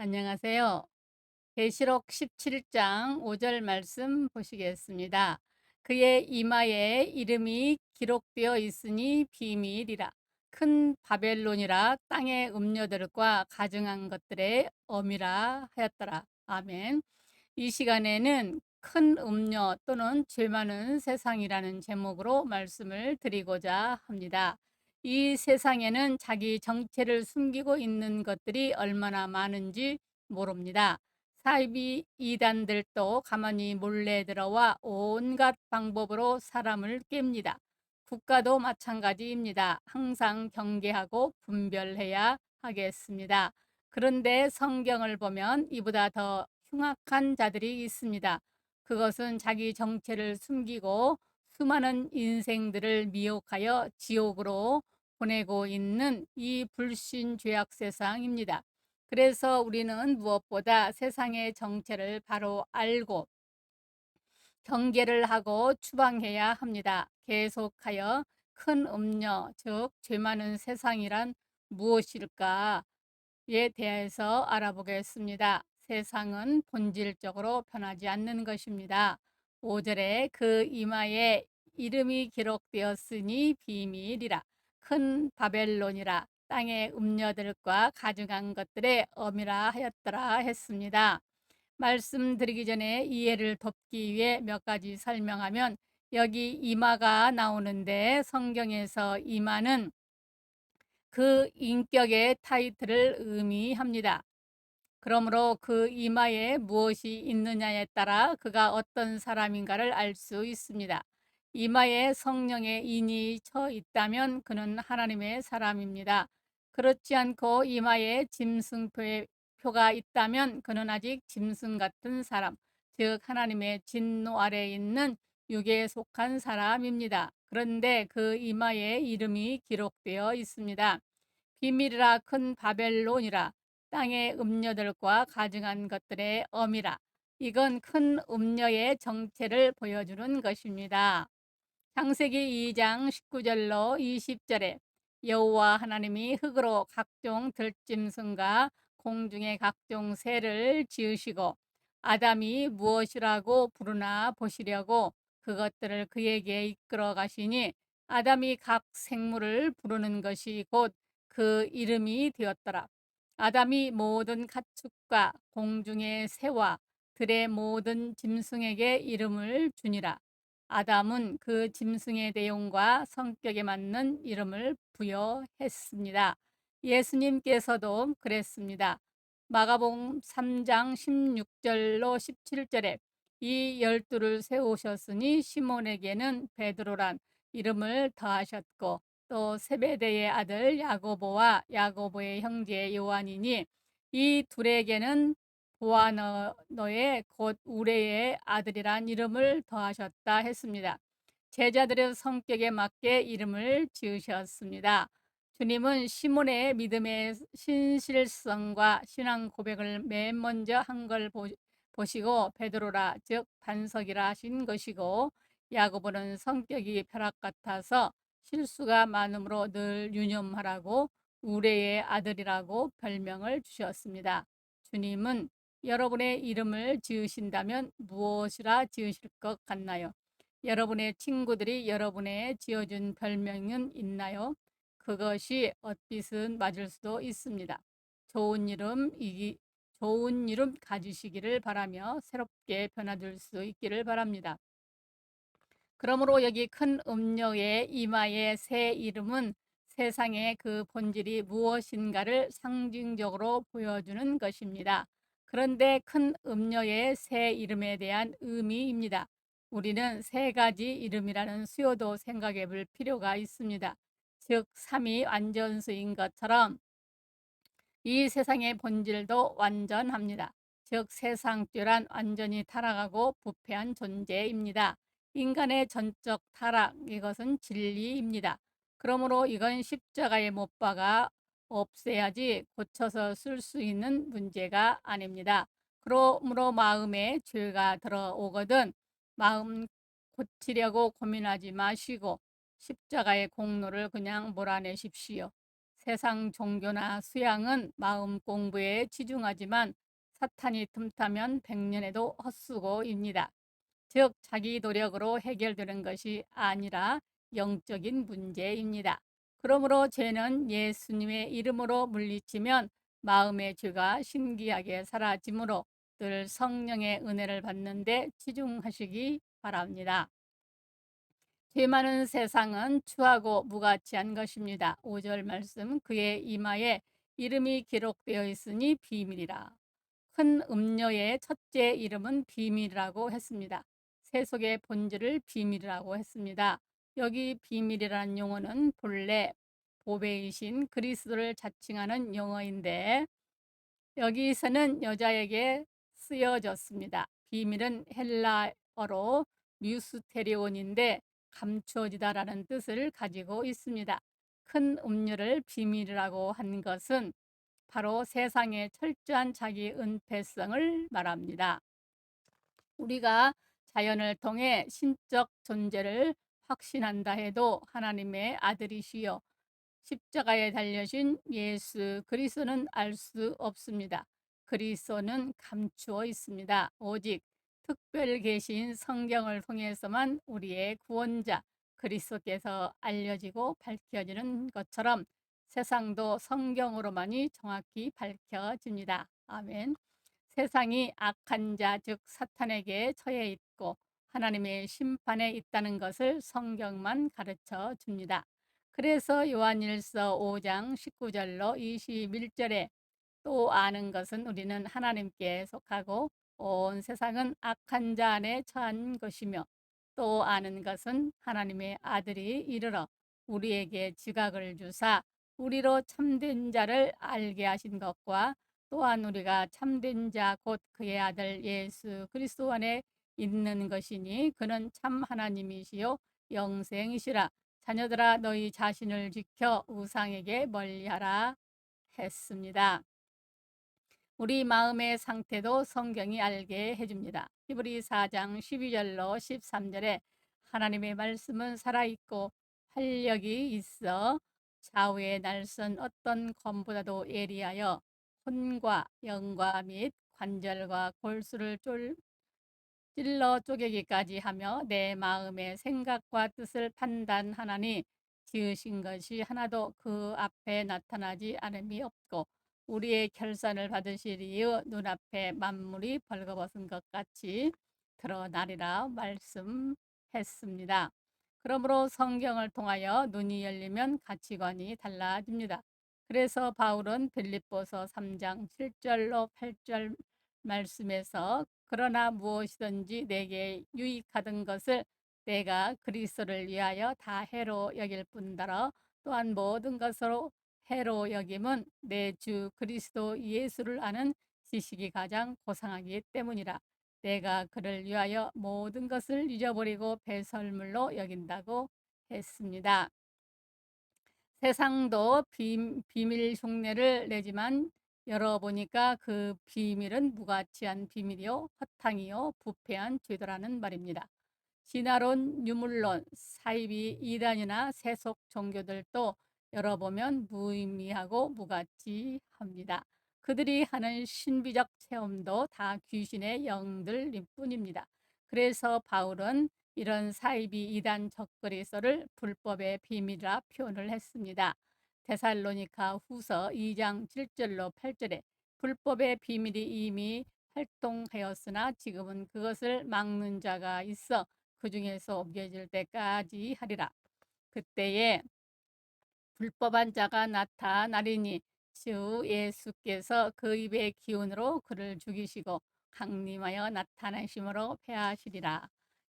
안녕하세요. 계시록 17장 5절 말씀 보시겠습니다. 그의 이마에 이름이 기록되어 있으니 비밀이라. 큰 바벨론이라 땅의 음녀들과 가증한 것들의 엄이라 하였더라. 아멘. 이 시간에는 큰 음녀 또는 죄 많은 세상이라는 제목으로 말씀을 드리고자 합니다. 이 세상에는 자기 정체를 숨기고 있는 것들이 얼마나 많은지 모릅니다. 사이비 이단들도 가만히 몰래 들어와 온갖 방법으로 사람을 깹니다. 국가도 마찬가지입니다. 항상 경계하고 분별해야 하겠습니다. 그런데 성경을 보면 이보다 더 흉악한 자들이 있습니다. 그것은 자기 정체를 숨기고 수많은 인생들을 미혹하여 지옥으로 보내고 있는 이 불신죄악 세상입니다. 그래서 우리는 무엇보다 세상의 정체를 바로 알고 경계를 하고 추방해야 합니다. 계속하여 큰 음녀, 즉 죄 많은 세상이란 무엇일까? 에 대해서 알아보겠습니다. 세상은 본질적으로 변하지 않는 것입니다. 5절에 그 이마에 이름이 기록되었으니 비밀이라. 큰 바벨론이라. 땅의 음녀들과 가증한 것들의 엄이라 하였더라 했습니다. 말씀드리기 전에 이해를 돕기 위해 몇 가지 설명하면, 여기 이마가 나오는데 성경에서 이마는 그 인격의 타이틀을 의미합니다. 그러므로 그 이마에 무엇이 있느냐에 따라 그가 어떤 사람인가를 알 수 있습니다. 이마에 성령의 인이 쳐 있다면 그는 하나님의 사람입니다. 그렇지 않고 이마에 짐승표의 표가 있다면 그는 아직 짐승 같은 사람, 즉 하나님의 진노 아래에 있는 육에 속한 사람입니다. 그런데 그 이마에 이름이 기록되어 있습니다. 비밀이라. 큰 바벨론이라. 땅의 음녀들과 가증한 것들의 엄이라. 이건 큰 음녀의 정체를 보여주는 것입니다. 창세기 2장 19절로 20절에 여호와 하나님이 흙으로 각종 들짐승과 공중의 각종 새를 지으시고 아담이 무엇이라고 부르나 보시려고 그것들을 그에게 이끌어 가시니 아담이 각 생물을 부르는 것이 곧 그 이름이 되었더라. 아담이 모든 가축과 공중의 새와 들의 모든 짐승에게 이름을 주니라. 아담은 그 짐승의 내용과 성격에 맞는 이름을 부여했습니다. 예수님께서도 그랬습니다. 마가복음 3장 16절로 17절에 이 12를 세우셨으니 시몬에게는 베드로란 이름을 더하셨고 또 세베대의 아들 야고보와 야고보의 형제 요한이니 이 둘에게는 보아너의 곧 우레의 아들이란 이름을 더하셨다 했습니다. 제자들의 성격에 맞게 이름을 지으셨습니다. 주님은 시몬의 믿음의 신실성과 신앙 고백을 맨 먼저 한 걸 보시고 베드로라, 즉 반석이라 하신 것이고, 야고보는 성격이 벼락 같아서 실수가 많으므로 늘 유념하라고 우레의 아들이라고 별명을 주셨습니다. 주님은 여러분의 이름을 지으신다면 무엇이라 지으실 것 같나요? 여러분의 친구들이 여러분의 지어준 별명은 있나요? 그것이 엇빛은 맞을 수도 있습니다. 좋은 이름 가지시기를 바라며 새롭게 변화될 수 있기를 바랍니다. 그러므로 여기 큰 음녀의 이마의 새 이름은 세상의 그 본질이 무엇인가를 상징적으로 보여주는 것입니다. 그런데 큰 음녀의 새 이름에 대한 의미입니다. 우리는 세 가지 이름이라는 수요도 생각해 볼 필요가 있습니다. 즉 삼위 완전수인 것처럼 이 세상의 본질도 완전합니다. 즉 세상죄란 완전히 타락하고 부패한 존재입니다. 인간의 전적 타락, 이것은 진리입니다. 그러므로 이건 십자가에 못 박아 없애야지 고쳐서 쓸 수 있는 문제가 아닙니다. 그러므로 마음에 죄가 들어오거든 마음 고치려고 고민하지 마시고 십자가의 공로를 그냥 몰아내십시오. 세상 종교나 수양은 마음 공부에 치중하지만 사탄이 틈타면 백년에도 헛수고입니다. 즉 자기 노력으로 해결되는 것이 아니라 영적인 문제입니다. 그러므로 죄는 예수님의 이름으로 물리치면 마음의 죄가 신기하게 사라지므로 늘 성령의 은혜를 받는 데 치중하시기 바랍니다. 죄 많은 세상은 추하고 무가치한 것입니다. 5절 말씀, 그의 이마에 이름이 기록되어 있으니 비밀이라. 큰 음료의 첫째 이름은 비밀이라고 했습니다. 세속의 본질을 비밀이라고 했습니다. 여기 비밀이라는 용어는 본래 보배이신 그리스도를 자칭하는 용어인데 여기서는 여자에게 쓰여졌습니다. 비밀은 헬라어로 뮤스테리온인데 감추어지다라는 뜻을 가지고 있습니다. 큰 음료를 비밀이라고 한 것은 바로 세상의 철저한 자기 은폐성을 말합니다. 우리가 자연을 통해 신적 존재를 확신한다 해도 하나님의 아들이시여 십자가에 달려진 예수 그리스도는 알 수 없습니다. 그리스도는 감추어 있습니다. 오직 특별 계신 성경을 통해서만 우리의 구원자 그리스도께서 알려지고 밝혀지는 것처럼 세상도 성경으로만이 정확히 밝혀집니다. 아멘. 세상이 악한 자, 즉 사탄에게 처해 있고 하나님의 심판에 있다는 것을 성경만 가르쳐 줍니다. 그래서 요한일서 5장 19절로 21절에 또 아는 것은 우리는 하나님께 속하고 온 세상은 악한 자 안에 처한 것이며 또 아는 것은 하나님의 아들이 이르러 우리에게 지각을 주사 우리로 참된 자를 알게 하신 것과 또한 우리가 참된 자 곧 그의 아들 예수 그리스도 안에 있는 것이니 그는 참 하나님이시요 영생이시라. 자녀들아 너희 자신을 지켜 우상에게 멀리하라 했습니다. 우리 마음의 상태도 성경이 알게 해줍니다. 히브리 4장 12절로 13절에 하나님의 말씀은 살아있고 활력이 있어 좌우의 날선 어떤 검보다도 예리하여 혼과 영과 및 관절과 골수를 찔러 쪼개기까지 하며 내 마음의 생각과 뜻을 판단하나니 지으신 것이 하나도 그 앞에 나타나지 않음이 없고 우리의 결산을 받으시리여 눈앞에 만물이 벌거벗은 것 같이 드러나리라 말씀했습니다. 그러므로 성경을 통하여 눈이 열리면 가치관이 달라집니다. 그래서 바울은 빌립보서 3장 7절로 8절 말씀에서 그러나 무엇이든지 내게 유익하던 것을 내가 그리스도를 위하여 다 해로 여길 뿐더러 또한 모든 것으로 해로 여김은 내 주 그리스도 예수를 아는 지식이 가장 고상하기 때문이라. 내가 그를 위하여 모든 것을 잊어버리고 배설물로 여긴다고 했습니다. 세상도 비밀 흉내를 내지만 열어보니까 그 비밀은 무가치한 비밀이요 허탕이요 부패한 죄도라는 말입니다. 진화론, 유물론, 사이비 이단이나 세속 종교들도 열어보면 무의미하고 무가치합니다. 그들이 하는 신비적 체험도 다 귀신의 영들일 뿐입니다. 그래서 바울은 이런 사이비 이단 적그리스도를 불법의 비밀이라 표현을 했습니다. 데살로니가 후서 2장 7절로 8절에 불법의 비밀이 이미 활동하였으나 지금은 그것을 막는 자가 있어 그 중에서 옮겨질 때까지 하리라. 그때에 불법한 자가 나타나리니 주 예수께서 그 입의 기운으로 그를 죽이시고 강림하여 나타나심으로 패하시리라.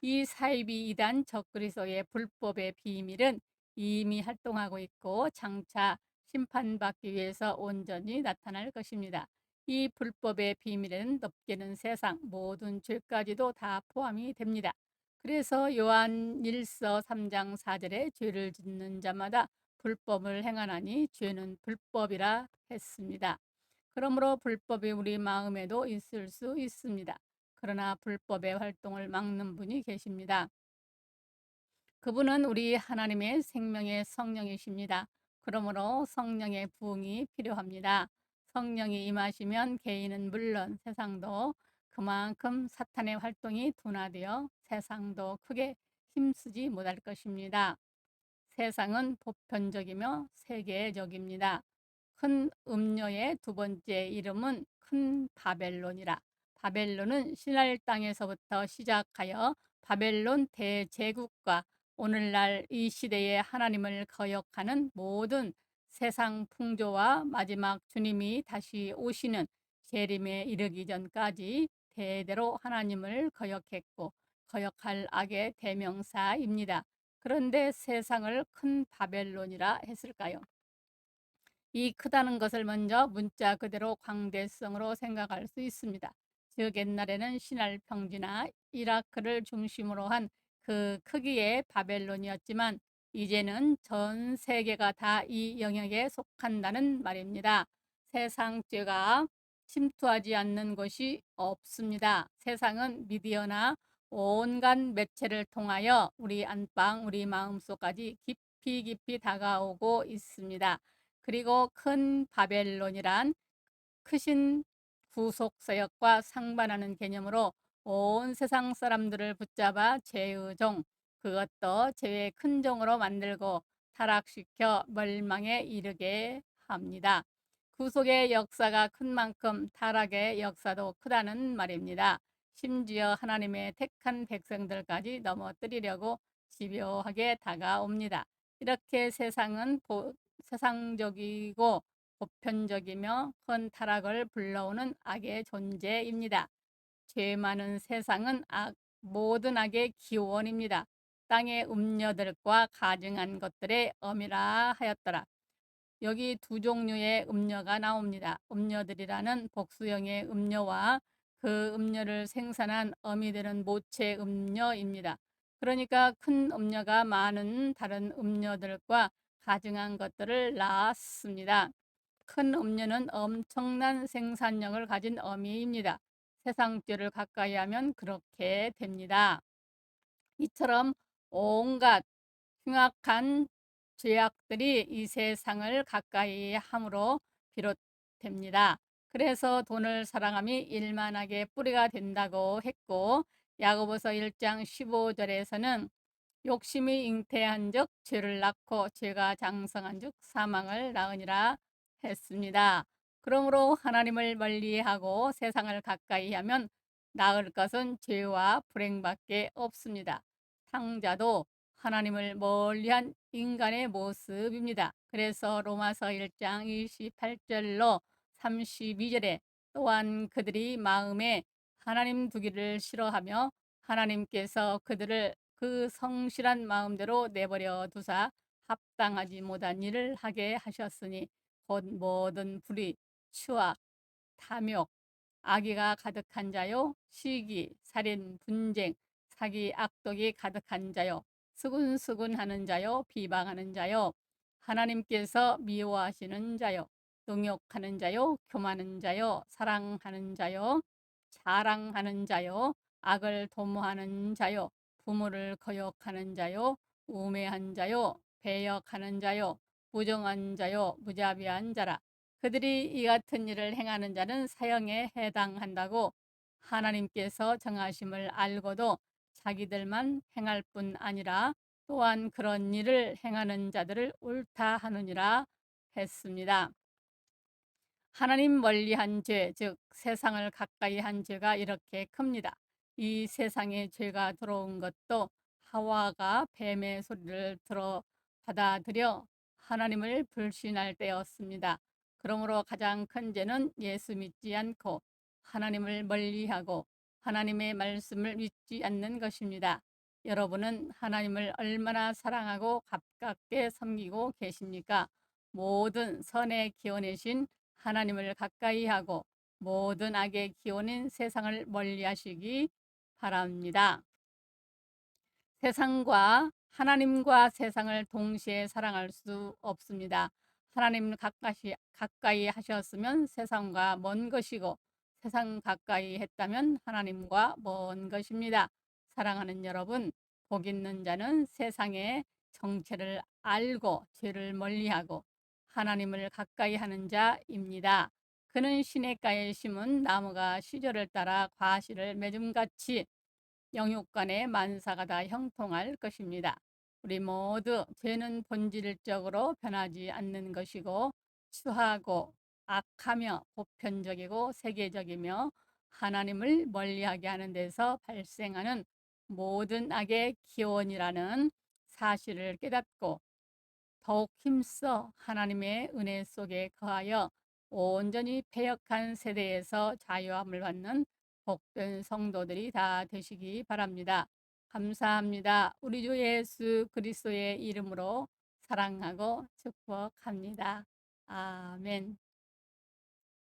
이 사이비 이단 적그리스도의 불법의 비밀은 이미 활동하고 있고 장차 심판받기 위해서 온전히 나타날 것입니다. 이 불법의 비밀에는 넓게는 세상 모든 죄까지도 다 포함이 됩니다. 그래서 요한 1서 3장 4절에 죄를 짓는 자마다 불법을 행하나니 죄는 불법이라 했습니다. 그러므로 불법이 우리 마음에도 있을 수 있습니다. 그러나 불법의 활동을 막는 분이 계십니다. 그분은 우리 하나님의 생명의 성령이십니다. 그러므로 성령의 부흥이 필요합니다. 성령이 임하시면 개인은 물론 세상도 그만큼 사탄의 활동이 둔화되어 세상도 크게 힘쓰지 못할 것입니다. 세상은 보편적이며 세계적입니다. 큰 음녀의 두 번째 이름은 큰 바벨론이라. 바벨론은 신할 땅에서부터 시작하여 바벨론 대제국과 오늘날 이 시대에 하나님을 거역하는 모든 세상 풍조와 마지막 주님이 다시 오시는 재림에 이르기 전까지 대대로 하나님을 거역했고 거역할 악의 대명사입니다. 그런데 세상을 큰 바벨론이라 했을까요? 이 크다는 것을 먼저 문자 그대로 광대성으로 생각할 수 있습니다. 즉 옛날에는 신할 평지나 이라크를 중심으로 한 그 크기의 바벨론이었지만 이제는 전 세계가 다 이 영역에 속한다는 말입니다. 세상 죄가 침투하지 않는 곳이 없습니다. 세상은 미디어나 온갖 매체를 통하여 우리 안방, 우리 마음속까지 깊이 다가오고 있습니다. 그리고 큰 바벨론이란 크신 구속사역과 상반하는 개념으로 온 세상 사람들을 붙잡아 죄의 종, 그것도 죄의 큰 종으로 만들고 타락시켜 멸망에 이르게 합니다. 구속의 역사가 큰 만큼 타락의 역사도 크다는 말입니다. 심지어 하나님의 택한 백성들까지 넘어뜨리려고 집요하게 다가옵니다. 이렇게 세상적이고 보편적이며 큰 타락을 불러오는 악의 존재입니다. 죄 많은 세상은 모든 악의 기원입니다. 땅의 음녀들과 가증한 것들의 엄이라 하였더라. 여기 두 종류의 음녀가 나옵니다. 음녀들이라는 복수형의 음녀와 그 음녀를 생산한 엄이 되는 모체 음녀입니다. 그러니까 큰 음녀가 많은 다른 음녀들과 가증한 것들을 낳았습니다. 큰 음녀는 엄청난 생산력을 가진 어미입니다. 세상죄를 가까이 하면 그렇게 됩니다. 이처럼 온갖 흉악한 죄악들이 이 세상을 가까이 함으로 비롯됩니다. 그래서 돈을 사랑함이 일만하게 뿌리가 된다고 했고 야고보서 1장 15절에서는 욕심이 잉태한즉 죄를 낳고 죄가 장성한즉 사망을 낳으니라 했습니다. 그러므로 하나님을 멀리하고 세상을 가까이 하면 낳을 것은 죄와 불행밖에 없습니다. 탕자도 하나님을 멀리한 인간의 모습입니다. 그래서 로마서 1장 28절로 32절에 또한 그들이 마음에 하나님 두기를 싫어하며 하나님께서 그들을 그 성실한 마음대로 내버려 두사 합당하지 못한 일을 하게 하셨으니 곧 모든 불의, 추악, 탐욕, 악의가 가득한 자요, 시기, 살인, 분쟁, 사기, 악독이 가득한 자요, 수군수군하는 자요, 비방하는 자요, 하나님께서 미워하시는 자요, 능욕하는 자요, 교만하는 자요, 사랑하는 자요, 자랑하는 자요, 악을 도모하는 자요, 부모를 거역하는 자요, 우매한 자요, 배역하는 자요, 부정한 자요, 무자비한 자라. 그들이 이 같은 일을 행하는 자는 사형에 해당한다고 하나님께서 정하심을 알고도 자기들만 행할 뿐 아니라 또한 그런 일을 행하는 자들을 옳다 하느니라 했습니다. 하나님 멀리한 죄, 즉 세상을 가까이 한 죄가 이렇게 큽니다. 이 세상에 죄가 들어온 것도 하와가 뱀의 소리를 들어 받아들여 하나님을 불신할 때였습니다. 그러므로 가장 큰 죄는 예수 믿지 않고 하나님을 멀리하고 하나님의 말씀을 믿지 않는 것입니다. 여러분은 하나님을 얼마나 사랑하고 가깝게 섬기고 계십니까? 모든 선의 기원이신 하나님을 가까이 하고 모든 악의 기원인 세상을 멀리 하시기 바랍니다. 하나님과 세상을 동시에 사랑할 수 없습니다. 하나님을 가까이 하셨으면 세상과 먼 것이고 세상 가까이 했다면 하나님과 먼 것입니다. 사랑하는 여러분, 복 있는 자는 세상의 정체를 알고 죄를 멀리하고 하나님을 가까이 하는 자입니다. 그는 시냇가에 심은 나무가 시절을 따라 과실을 맺음같이 영육간의 만사가 다 형통할 것입니다. 우리 모두 죄는 본질적으로 변하지 않는 것이고 추하고 악하며 보편적이고 세계적이며 하나님을 멀리하게 하는 데서 발생하는 모든 악의 기원이라는 사실을 깨닫고 더욱 힘써 하나님의 은혜 속에 거하여 온전히 패역한 세대에서 자유함을 받는 복된 성도들이 다 되시기 바랍니다. 감사합니다. 우리 주 예수 그리스도의 이름으로 사랑하고 축복합니다. 아멘.